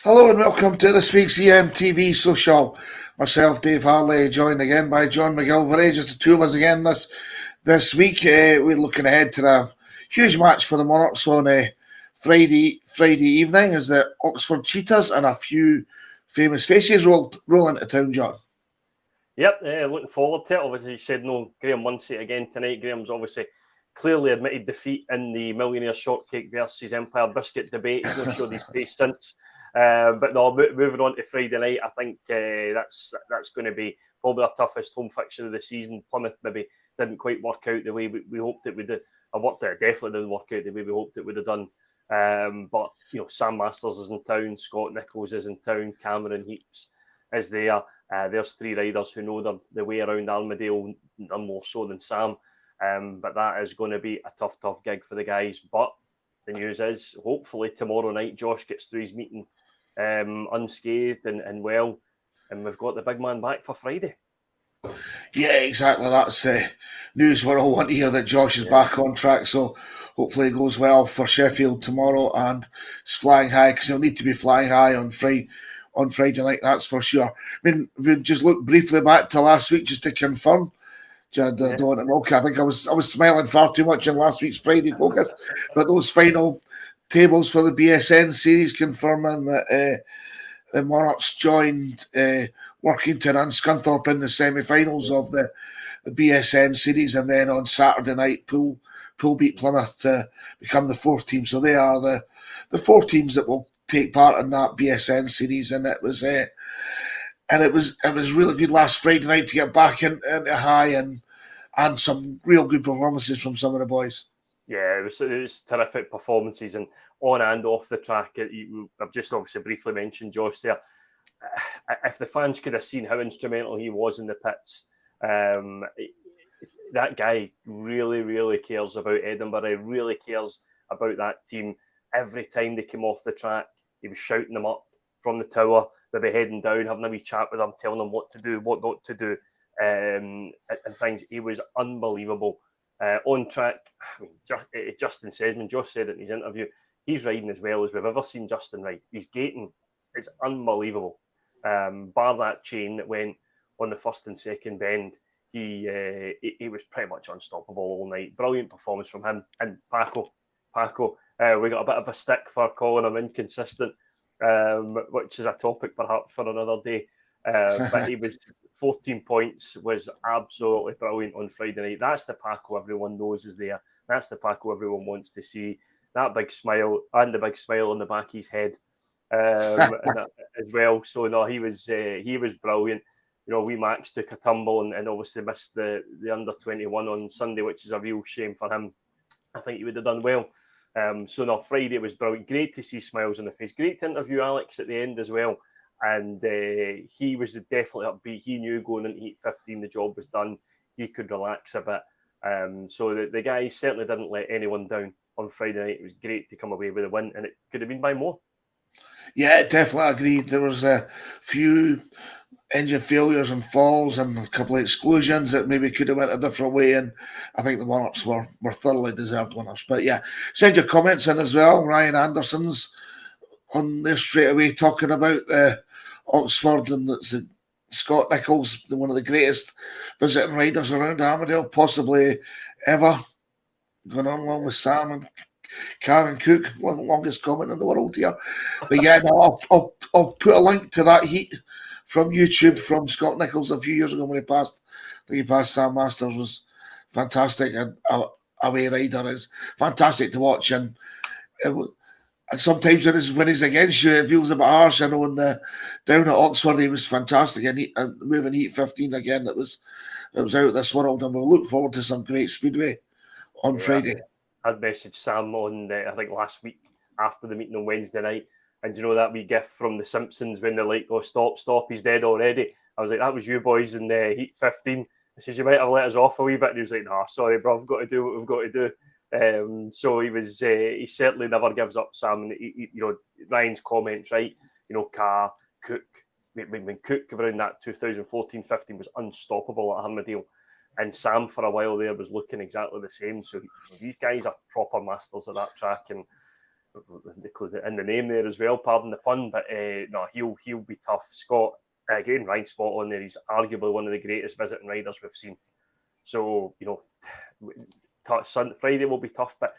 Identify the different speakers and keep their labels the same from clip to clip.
Speaker 1: Hello and welcome to this week's EMTV Social. Myself, Dave Harley, joined again by John McGilvery. Just the two of us again this week. We're looking ahead to a huge match for the Monarchs on Friday evening as the Oxford Cheetahs and a few famous faces roll into town, John.
Speaker 2: Yep, looking forward to it. Obviously, you said no Graham Munsey again tonight. Graham's obviously clearly admitted defeat in the Millionaire Shortcake versus Empire Biscuit debate. He's not showed his face since. But no, moving on to Friday night, I think that's going to be probably our toughest home fixture of the season. Plymouth maybe didn't quite work out the way we hoped it would. Definitely didn't work out the way we hoped it would have done. But you know, Sam Masters is in town, Scott Nicholls is in town, Cameron Heaps is there. There's three riders who know the way around Armadale, none more so than Sam. But that is going to be a tough gig for the guys. But the news is, hopefully tomorrow night, Josh gets through his meeting unscathed and well, and we've got the big man back for Friday.
Speaker 1: Yeah, exactly. That's news we're all want to hear, that Josh is back on track. So hopefully it goes well for Sheffield tomorrow and it's flying high, because he'll need to be flying high on Friday night, that's for sure. I mean, if we just look briefly back to last week just to confirm, I think I was smiling far too much in last week's Friday focus, but those final tables for the BSN series confirming that the Monarchs joined Workington and Scunthorpe in the semi-finals of the BSN series, and then on Saturday night Poole beat Plymouth to become the fourth team. So they are the four teams that will take part in that BSN series, and it was really good last Friday night to get back into high and some real good performances from some of the boys.
Speaker 2: Yeah, it was terrific performances, and on and off the track. I've just obviously briefly mentioned Josh there. If the fans could have seen how instrumental he was in the pits, that guy really, really cares about Edinburgh. He really cares about that team. Every time they came off the track, he was shouting them up from the tower. They'd be heading down, having a wee chat with them, telling them what to do, what not to do, and things. He was unbelievable. On track, I mean, Justin says, when Josh said it in his interview, he's riding as well as we've ever seen Justin ride. His gating is unbelievable. Bar that chain that went on the first and second bend, he was pretty much unstoppable all night. Brilliant performance from him. And Paco, we got a bit of a stick for calling him inconsistent, which is a topic perhaps for another day. But he was 14 points, was absolutely brilliant on Friday night. That's the Paco everyone knows is there. That's the Paco everyone wants to see. That big smile and the big smile on the back of his head and that as well. So no, he was brilliant. You know, we Max took a tumble and obviously missed the under 21 on Sunday, which is a real shame for him. I think he would have done well. So no, Friday was brilliant. Great to see smiles on the face. Great to interview Alex at the end as well. And he was definitely upbeat. He knew going into Heat 15 the job was done. He could relax a bit. So the guy certainly didn't let anyone down on Friday night. It was great to come away with a win, and it could have been by more.
Speaker 1: Yeah, definitely agreed. There was a few engine failures and falls and a couple of exclusions that maybe could have went a different way, and I think the Monarchs were thoroughly deserved winners. But yeah, send your comments in as well. Ryan Anderson's on there straight away talking about Oxford, and it's Scott Nicholls, one of the greatest visiting riders around Armadale possibly ever, going on along with Sam and Karen Cook, longest comment in the world here. But yeah, no, I'll put a link to that heat from YouTube from Scott Nicholls a few years ago when I think he passed Sam Masters. Was fantastic, and away rider is fantastic to watch, and sometimes when he's against you, it feels a bit harsh. I know down at Oxford he was fantastic, and moving Heat 15 again, it was out of this world, and we'll look forward to some great speedway on Friday.
Speaker 2: I'd messaged Sam on, I think last week after the meeting on Wednesday night, and you know that wee gif from The Simpsons when they're like, "Oh, stop, he's dead already." I was like, "That was you boys in Heat 15." I says, "You might have let us off a wee bit," and he was like, "Nah, sorry, bro, I've got to do what we've got to do." So he certainly never gives up, Sam. And you know, Ryan's comments, right? You know, Carr, Cook, when Cook around that 2014-15 was unstoppable at Armadale. And Sam, for a while there, was looking exactly the same. So these guys are proper masters of that track. And in the name there as well, pardon the pun, but no, he'll be tough. Scott, again, Ryan's spot on there. He's arguably one of the greatest visiting riders we've seen. So, Friday will be tough, but,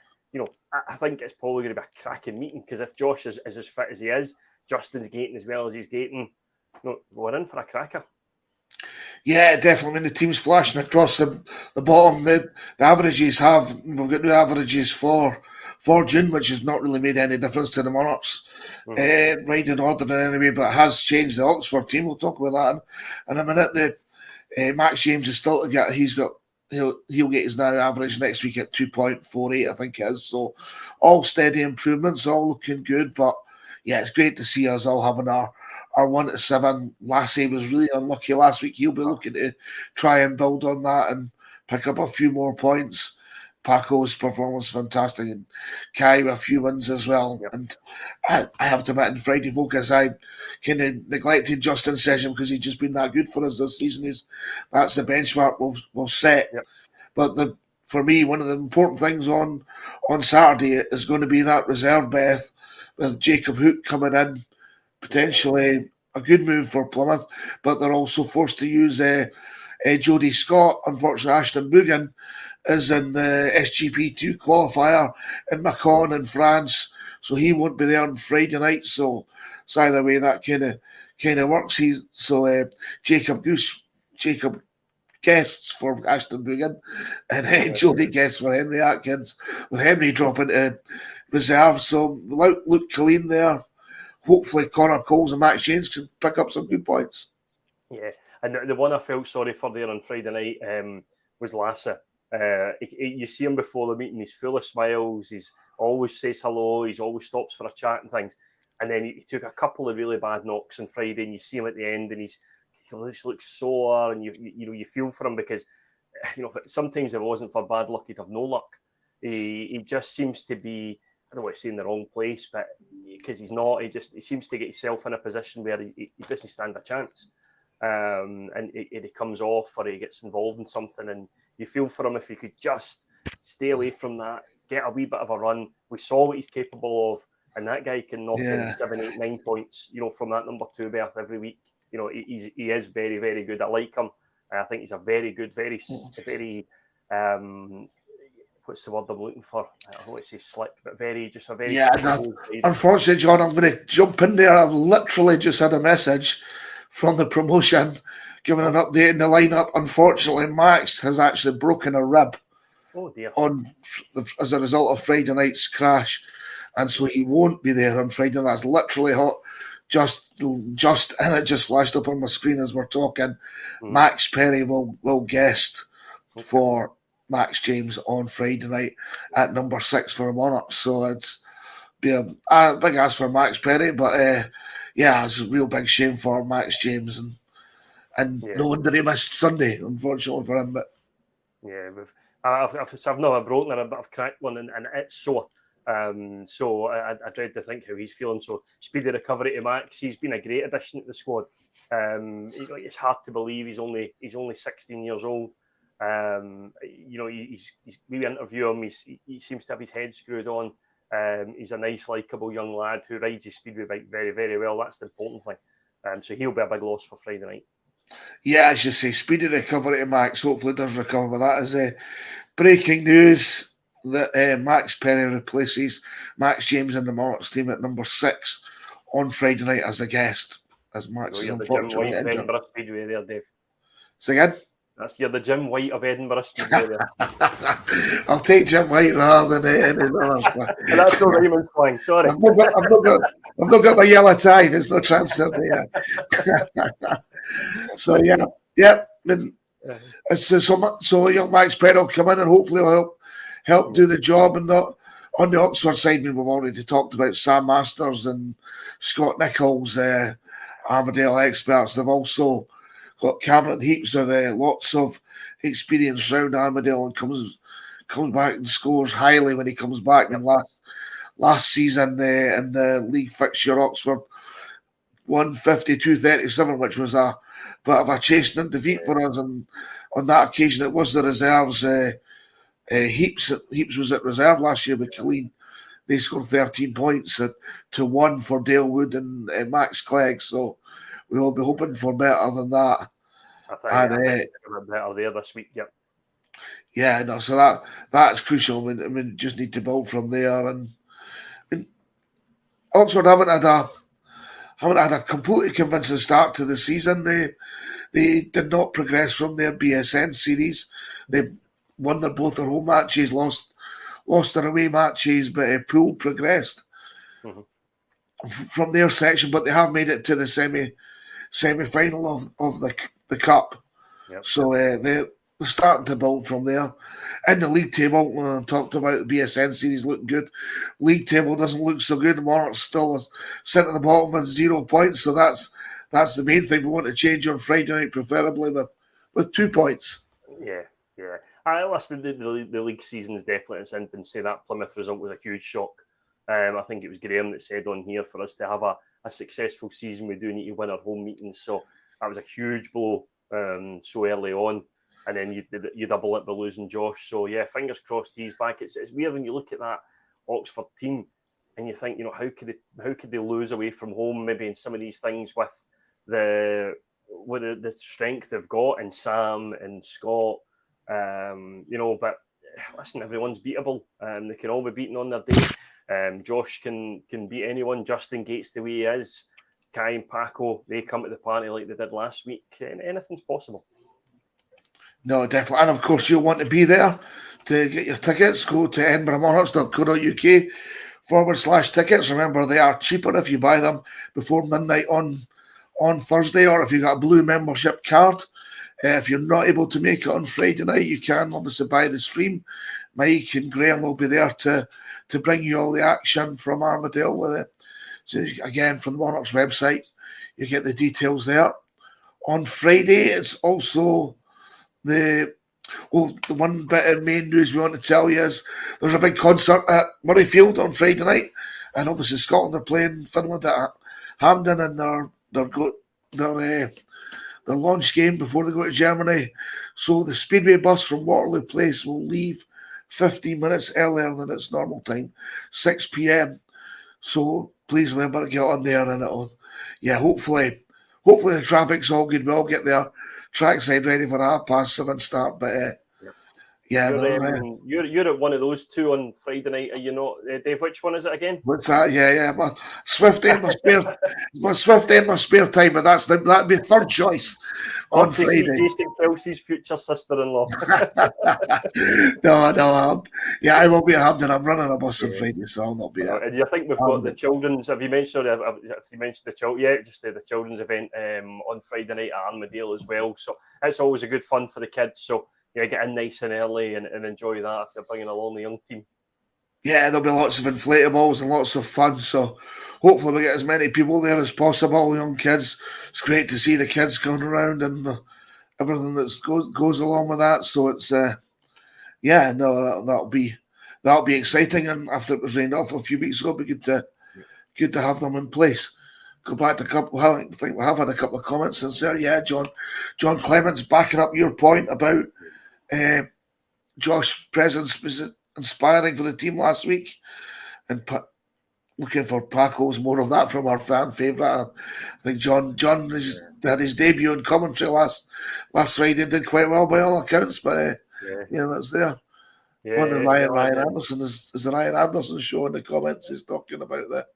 Speaker 2: I think it's probably going to be a cracking meeting, because if Josh is as fit as he is, Justin's gating as well as he's gating, we're in for a cracker.
Speaker 1: Yeah, definitely. I mean, the team's flashing across the bottom. The averages we've got new averages for June, which has not really made any difference to the Monarchs riding order in any way, but has changed the Oxford team. We'll talk about that in a minute. Max James is still to get. He'll get his now average next week at 2.48, I think it is. So all steady improvements, all looking good. But yeah, it's great to see us all having our 1-7. Lassie was really unlucky last week. He'll be looking to try and build on that and pick up a few more points. Paco's performance fantastic, and Kai with a few wins as well. Yep. And I have to admit, in Friday Focus, I kind of neglected Justin's session because he's just been that good for us this season. That's the benchmark we'll set. Yep. But for me, one of the important things on Saturday is going to be that reserve berth with Jacob Hook coming in, potentially a good move for Plymouth, but they're also forced to use Jody Scott. Unfortunately, Ashton Bugan is in the SGP2 qualifier in Macon in France, so he won't be there on Friday night. So either way, that kind of works. Jacob guests for Ashton Bugan, and Jody guests for Henry Atkins, with Henry dropping to reserve. So without Luke Colleen there, hopefully Connor Coles and Max James can pick up some good points.
Speaker 2: Yeah, and the one I felt sorry for there on Friday night was Lassie. You see him before the meeting, he's full of smiles, he's always says hello, he's always stops for a chat and things, and then he took a couple of really bad knocks on Friday, and you see him at the end and he just looks sore, and you feel for him, because sometimes if it wasn't for bad luck, he'd have no luck. He just seems to be, I don't want to say in the wrong place, but because he's not, he seems to get himself in a position where he doesn't stand a chance. And he comes off, or he gets involved in something, and you feel for him. If he could just stay away from that, get a wee bit of a run. We saw what he's capable of, and that guy can knock in 7, 8, 9 points, from that number 2 berth every week. He is very, very good. I like him. I think he's a very good, very what's the word I'm looking for? I don't want to say slick, but very.
Speaker 1: Unfortunately, John, I'm going to jump in there. I've literally just had a message from the promotion giving an update in the lineup. Unfortunately, Max has actually broken a rib.
Speaker 2: Oh dear!
Speaker 1: As a result of Friday night's crash, and so he won't be there on Friday. That's literally hot. Just and it just flashed up on my screen as we're talking. Max Perry will guest for Max James on Friday night at number 6 for the Monarchs. So it's be a big ask for Max Perry, but it's a real big shame for Max James, and no wonder he missed Sunday, unfortunately for him. But
Speaker 2: I've not broken a bit of cracked one, and it's sore. So I dread to think how he's feeling. So speedy recovery to Max. He's been a great addition to the squad. It's hard to believe he's only 16 years old. We interview him. He seems to have his head screwed on. He's a nice, likeable young lad who rides his speedway bike very, very well. That's the important thing. So he'll be a big loss for Friday night.
Speaker 1: Yeah, as you say, speedy recovery to Max. Hopefully does recover. But that is breaking news that Max Perry replaces Max James in the Monarchs team at number 6 on Friday night as a guest, as Max is unfortunately injured.
Speaker 2: Edinburgh Speedway there, Dave.
Speaker 1: Say again?
Speaker 2: You're the Jim White of Edinburgh Speedway there.
Speaker 1: I'll take Jim White rather than any others.
Speaker 2: That's no Raymond slang, sorry.
Speaker 1: I've not got my yellow tie. There's no transfer there. So so young Max Perry will come in and hopefully will help do the job. And not on the Oxford side, we've already talked about Sam Masters and Scott Nicholls, Armadale experts. They've also got Cameron Heaps with lots of experience around Armadale, and comes back and scores highly when he comes back. And last season in the league fixture, Oxford won 52-37, which was a bit of a chastening defeat for us. And on that occasion, it was the reserves. Heaps was at reserve last year with Colleen they scored 13 points to 1 for Dale Wood and Max Clegg. So we will be hoping for better than that.
Speaker 2: I think it's going to be better there this week. Yep.
Speaker 1: Yeah, no, so that's crucial. I mean, just need to build from there. And I mean, Oxford haven't had a completely convincing start to the season. They did not progress from their BSN series. They won both their home matches, lost their away matches, but Poole progressed from their section. But they have made it to the semi-final of the cup.
Speaker 2: Yep.
Speaker 1: So they're starting to build from there. In the league table, talked about the BSN series looking good. League table doesn't look so good. The Monarchs still sitting at the bottom with 0 points. So that's the main thing we want to change on Friday night, preferably with 2 points.
Speaker 2: Yeah. I listened to the league season is definitely in its infancy. That Plymouth result was a huge shock. I think it was Graham that said on here, for us to have a successful season, we do need to win our home meetings. So that was a huge blow so early on. And then you double it by losing Josh. So yeah, fingers crossed he's back. It's weird when you look at that Oxford team and you think, how could they lose away from home? Maybe in some of these things with the strength they've got in Sam and Scott, But listen, everyone's beatable. They can all be beaten on their day. Josh can beat anyone. Justin Gates the way he is. Kai and Paco, they come to the party like they did last week. And anything's possible.
Speaker 1: No, definitely. And of course, you'll want to be there to get your tickets. Go to edinburghmonarchs.co.uk/tickets. Remember, they are cheaper if you buy them before midnight on Thursday, or if you've got a blue membership card. If you're not able to make it on Friday night, you can obviously buy the stream. Mike and Graham will be there to bring you all the action from Armadale with it. So again, from the Monarchs website, you get the details there. On Friday, it's also the one bit of main news we want to tell you is there's a big concert at Murrayfield on Friday night, and obviously Scotland are playing Finland at Hampden, and their launch game before they go to Germany. So the Speedway bus from Waterloo Place will leave 15 minutes earlier than its normal time, 6 p.m. So please remember to get on there, and hopefully the traffic's all good. We'll get there trackside ready for a 7:30 start. But
Speaker 2: you're at one of those two on Friday night, are you not, Dave? Which one is it again?
Speaker 1: What's that? Yeah. My Swifty and my spare time, but that'd be third choice on Friday.
Speaker 2: Jason Kelsey's future sister-in-law.
Speaker 1: No. I will be at Hampden. I'm running a bus on Friday, so I'll not be there.
Speaker 2: And you think we've got the children's? Have you mentioned? If you mentioned the child, just the children's event on Friday night at Armadale as well. So it's always a good fun for the kids. So get in nice and early and enjoy that if you're bringing along the young team. Yeah, there'll be lots of inflatables and lots of fun. So hopefully we get as many people there as possible, young kids. It's great to see the kids going around and everything that goes along with that. So it's that'll be exciting. And after it was rained off a few weeks ago, it'll be good to have them in place. Go back to a couple. I think we have had a couple of comments since there. Yeah, John Clements backing up your point about Josh's presence was inspiring for the team last week, and looking for Paco's more of that from our fan favourite. I think John had his debut in commentary last Friday and did quite well by all accounts, but that's there. Ryan Anderson is the Ryan Anderson show in the comments. He's talking about that.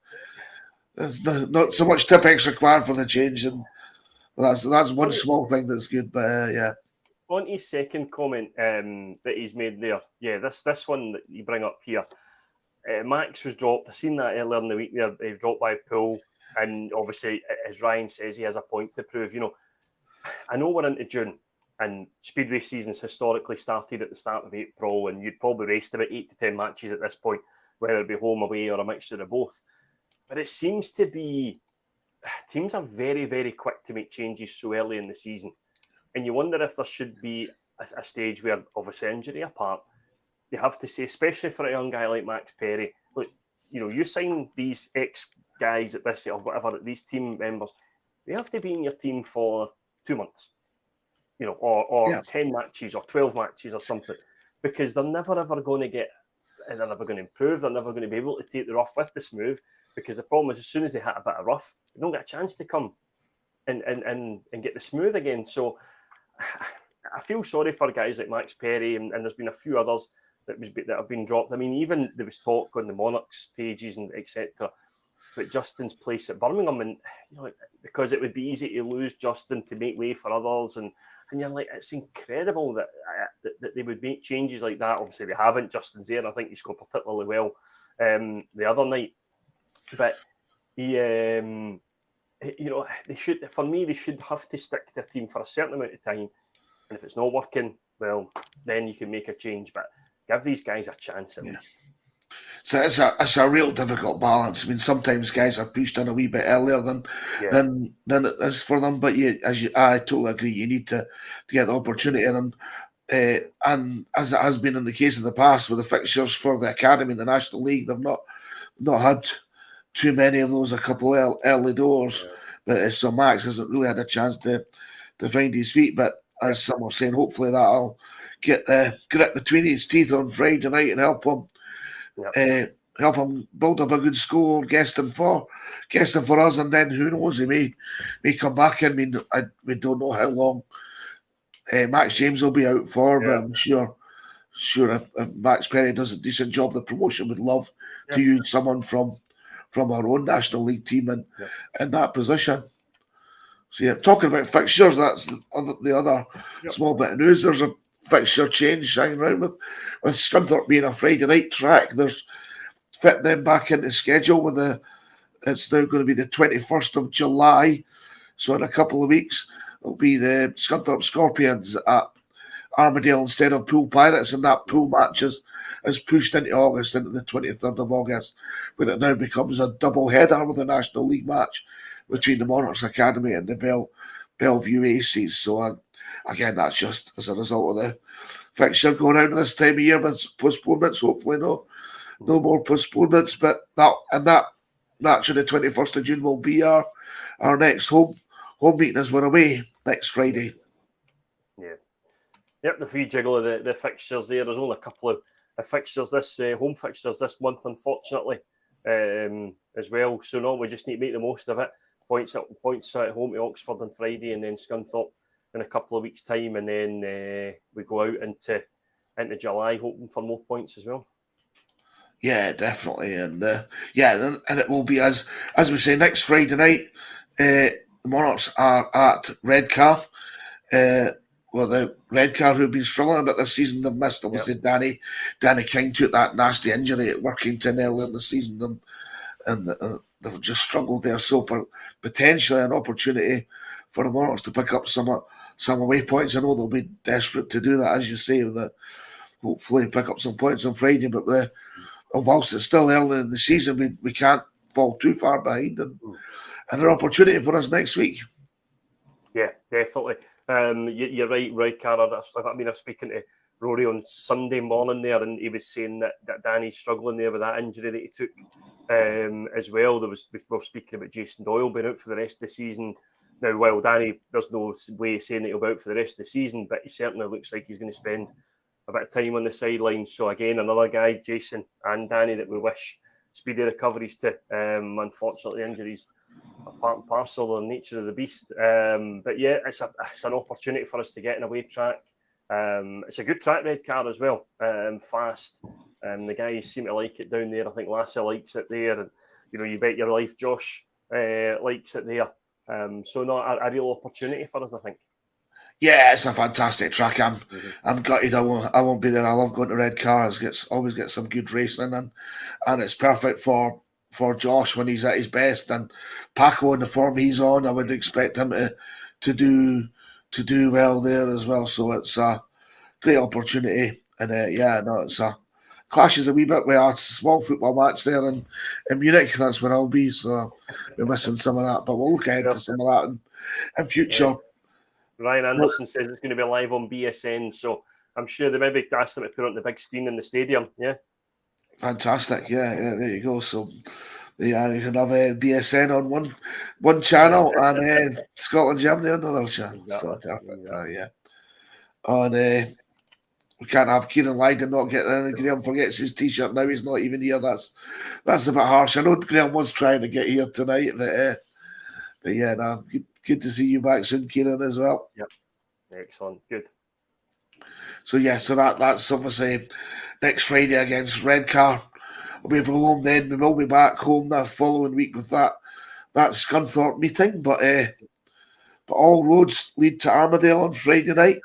Speaker 2: There's not so much Tipex required for the change, and that's one small thing that's good. But On his second comment that he's made there, this one that you bring up here, Max was dropped. I seen that earlier in the week there. He was dropped by Poole, and obviously, as Ryan says, he has a point to prove. I know we're into June, and Speedway seasons historically started at the start of April, and you'd probably raced about 8 to 10 matches at this point, whether it be home, away, or a mixture of both. But it seems to be teams are very, very quick to make changes so early in the season. And you wonder if there should be a stage where, obviously, injury apart, they have to say, especially for a young guy like Max Perry, look, you sign these ex-guys at this or whatever, these team members, they have to be in your team for 2 months, or 10 matches or 12 matches or something, because they're never, ever going to get and they're never going to improve. They're never going to be able to take the rough with the smooth, because the problem is, as soon as they hit a bit of rough, they don't get a chance to come and get the smooth again. So I feel sorry for guys like Max Perry, and there's been a few others that have been dropped. I mean, even there was talk on the Monarchs pages and etc. But Justin's place at Birmingham, and because it would be easy to lose Justin to make way for others, and you're like, it's incredible that they would make changes like that. Obviously, they haven't. Justin's there, and I think he scored particularly well the other night. But he, they should, for me, they should have to stick to their team for a certain amount of time, and if it's not working, well, then you can make a change. But give these guys a chance at least.
Speaker 1: So it's a real difficult balance. I mean, sometimes guys are pushed in a wee bit earlier than it is for them. But I totally agree. You need to get the opportunity, and as it has been in the case in the past with the fixtures for the academy in the National League, they've not had too many of those. A couple early doors, but so Max hasn't really had a chance to find his feet. But as some are saying, hopefully that'll get the grit between his teeth on Friday night and help him. Help him build up a good score, guesting for us, and then who knows, he may come back. I mean, we don't know how long Max James will be out for, but I'm sure if Max Perry does a decent job, the promotion would love to use someone from our own National League team in that position. So talking about fixtures, that's the other small bit of news. There's a fixture change hanging around with Scunthorpe being a Friday night track. There's fitting them back into schedule it's now going to be the 21st of July. So in a couple of weeks, it'll be the Scunthorpe Scorpions at Armadale instead of Pool Pirates, and that pool match is pushed into August, into the 23rd of August, when it now becomes a double header with a National League match between the Monarchs Academy and the Bellevue Aces. So again, that's just as a result of the fixture going out this time of year with postponements. Hopefully no more postponements. But that match on the 21st of June will be our next home meeting as we're away next Friday.
Speaker 2: Yep, the free jiggle of the fixtures there. There's only a couple of fixtures home fixtures this month, unfortunately, as well. So no, we just need to make the most of it. Points at home to Oxford on Friday, and then Scunthorpe in a couple of weeks' time, and then we go out into July hoping for more points as well.
Speaker 1: Yeah, definitely, and and it will be as we say next Friday night. The Monarchs are at Redcar. The Redcar, who've been struggling a bit this season, they've missed. Obviously, Danny King took that nasty injury at Workington earlier in the season, and they've just struggled there. So potentially an opportunity for the Monarchs to pick up some away points. I know they'll be desperate to do that, as you say, hopefully pick up some points on Friday. But whilst it's still early in the season, we can't fall too far behind, and an opportunity for us next week.
Speaker 2: Yeah, definitely. You're right, Cara. I mean, I was speaking to Rory on Sunday morning there, and he was saying that Danny's struggling there with that injury that he took as well. We were speaking about Jason Doyle being out for the rest of the season. Now, while Danny, there's no way of saying that he'll be out for the rest of the season, but he certainly looks like he's going to spend a bit of time on the sidelines. So again, another guy, Jason and Danny, that we wish speedy recoveries to. Unfortunately, injuries are part and parcel of the nature of the beast. But yeah, it's an opportunity for us to get in a away track. It's a good track, Redcar, as well. Fast. The guys seem to like it down there. I think Lassie likes it there, and you bet your life Josh likes it there. So not a real opportunity for us, I think.
Speaker 1: Yeah, it's a fantastic track. I'm gutted I won't be there. I love going to Redcar. Always get some good racing, and it's perfect for Josh when he's at his best. And Paco in the form he's on, I would expect him to do well there as well. So it's a great opportunity, and it's a clashes a wee bit with a small football match there in Munich. That's where I'll be. So we're missing some of that, but we'll look ahead to some of that in future.
Speaker 2: Ryan Anderson says it's going to be live on BSN, so I'm sure they maybe asked them to put it on the big screen in the stadium. Yeah,
Speaker 1: fantastic. Yeah, there you go. So you can have BSN on one channel and Scotland Germany on another channel. Exactly. So perfect. Yeah. we can't have Kieran Lydon not getting in, and Graham forgets his t-shirt now. He's not even here. That's a bit harsh. I know Graham was trying to get here tonight, but yeah, no, good to see you back soon, Kieran, as well.
Speaker 2: Yep, excellent, good.
Speaker 1: So yeah, so that's obviously next Friday against Redcar. Away from home, then we will be back home the following week with that Scunthorpe meeting. But all roads lead to Armadale on Friday night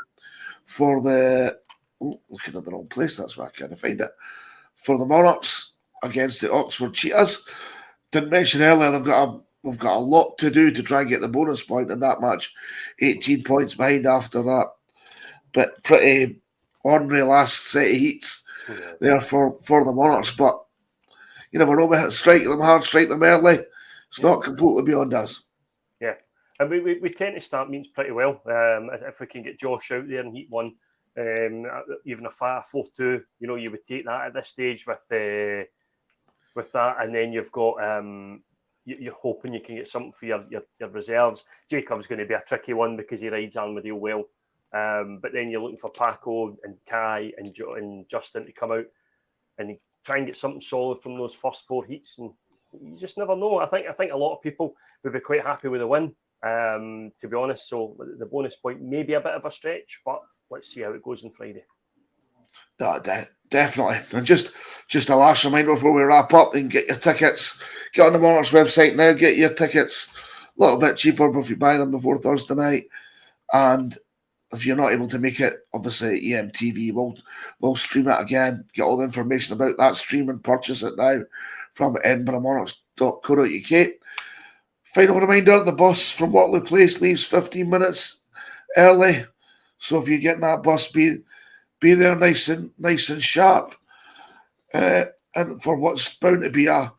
Speaker 1: for the looking at the wrong place. That's why I can't find it. For the Monarchs against the Oxford Cheetahs. Didn't mention earlier we've got a lot to do to try and get the bonus point in that match. 18 points behind after that, but pretty ordinary last set of heats there for the Monarchs. But you never know, we strike them hard, strike them early. It's not completely beyond us.
Speaker 2: Yeah, and we tend to start meetings pretty well. If we can get Josh out there in Heat 1, even a 4-2, you know, you would take that at this stage with that, and then you've got you're hoping you can get something for your reserves. Jacob's going to be a tricky one because he rides Armadale well, but then you're looking for Paco and Kai and Justin to come out and try and get something solid from those first 4 heats, and you just never know. I think a lot of people would be quite happy with the win, to be honest. So the bonus point may be a bit of a stretch, but let's see how it goes on Friday.
Speaker 1: No, definitely. And just a last reminder before we wrap up, and get your tickets. Get on the Monarchs website now. Get your tickets a little bit cheaper if you buy them before Thursday night. And if you're not able to make it, obviously EMTV will stream it again. Get all the information about that stream and purchase it now from edinburghmonarchs.co.uk. Final reminder, the bus from Waterloo Place leaves 15 minutes early. So if you get in that bus, be there nice and sharp. And for what's bound to be a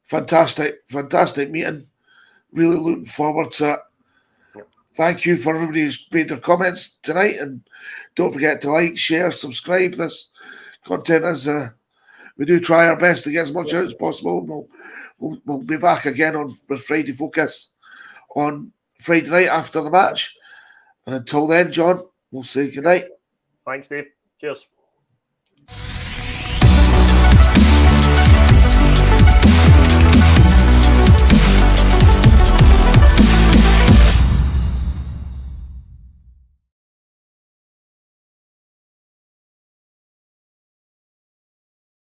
Speaker 1: fantastic meeting. Really looking forward to it. Thank you for everybody who's made their comments tonight, and don't forget to like, share, subscribe. This content is we do try our best to get as much out as possible. We'll be back again with Friday Focus on Friday night after the match. And until then, John, we'll say good night.
Speaker 2: Thanks, Dave. Cheers.